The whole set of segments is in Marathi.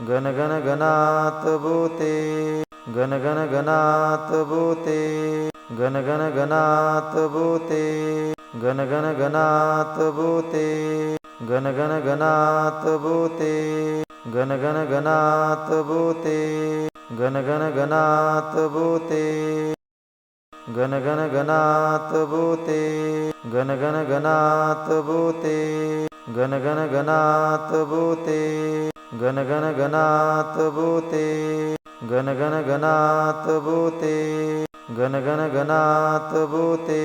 गण गण गणात भूते गण गण गणात भूते गण गण गणात भूते गण गण गणात भूते गण गण गणात भूते गण गण गणात भूते गण गण गणात भूते गण गण गणात भूते गण गण गणात भूते गण गण गणात भूते गण गण गणात भूते गण गण गणात भूते गण गण गणात भूते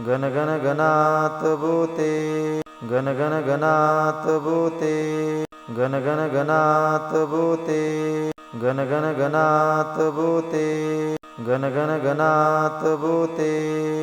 गण गण गणात भूते गण गण गणात भूते गण गण गणात भूते गण गण गणात भूते गण गण गणात भूते